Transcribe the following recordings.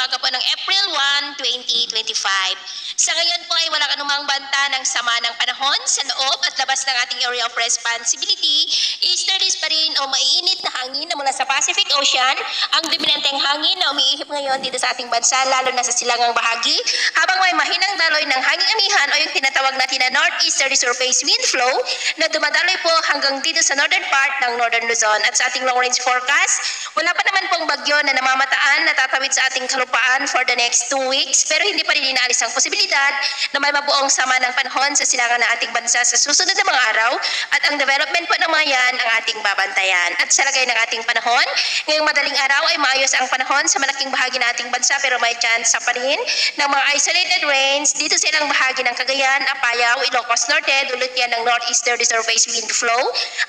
umaga po ng April 1, 2025. Sa ngayon po ay walang anumang banta ng sama ng panahon sa loob at labas ng ating area of responsibility. Easterlies pa rin o maiinit na hangin na mula sa Pacific Ocean ang dominanteng hangin na umiihip ngayon dito sa ating bansa, lalo na sa silangang bahagi, habang may mahinang daloy ng hanging amihan o yung tinatawag natin na northeasterly surface wind flow na dumadaloy po hanggang dito sa northern part ng Northern Luzon. At sa ating long range forecast, wala pa naman pong bagyo na namamataan na tatawid sa ating kalupaan for the next 2 weeks, pero hindi pa rin inaalis ang posibilidad na may mabuong sama ng panahon sa silangan ng ating bansa sa susunod na mga araw, at ang development po ng mga yan ang ating babantayan. At sa lagay ng ating panahon, ngayong madaling araw ay maayos ang panahon sa malaking bahagi ng ating bansa, pero may chance pa rin ng mga isolated rains dito sa ilang bahagi ng Cagayan, Apayao, Ilocos Norte, dulot yan ng northeasterly surface wind flow,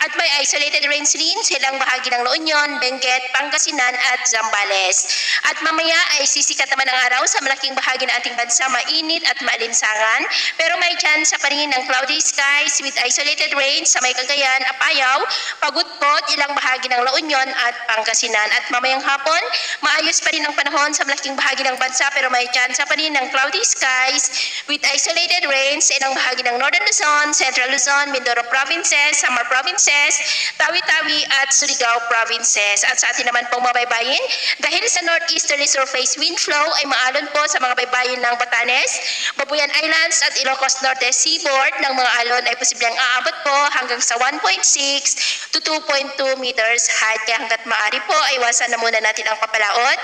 at may isolated rains rin sa ilang bahagi ng La Union, Benguet, Pangasinan at Zambales. At mamaya ay sisikat naman ang araw sa malaking bahagi ng ating bansa, mainit at maalinsangan, pero may chance pa rin ng cloudy skies with isolated rains sa may Cagayan, Apayao, Pagudpod, ilang bahagi ng La Union at Pangasinan. At mamayang hapon, maayos pa rin ang panahon sa malaking bahagi ng bansa, pero may chance pa rin ng cloudy skies with isolated rains sa ilang bahagi ng Northern Luzon, Central Luzon, Mindoro Provinces, Samar Provinces, Tawi-Tawi at Surigao Provinces. At sa atin naman pong mabaybayin, dahil sa northeasterly surface wind flow ay maalon po sa mga baybayin ng Batanes, Babuyan Islands at Ilocos Norte seaboard ng mga alon ay posibleng aabot po hanggang sa 1.6 to 2.2 meters height. Kaya hanggat maaari po ay iwasan na muna natin ang papalaot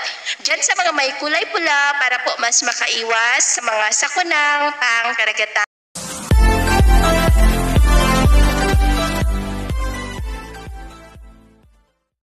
dyan sa mga may kulay pula para po mas makaiwas sa mga sakunang pangkaragatan.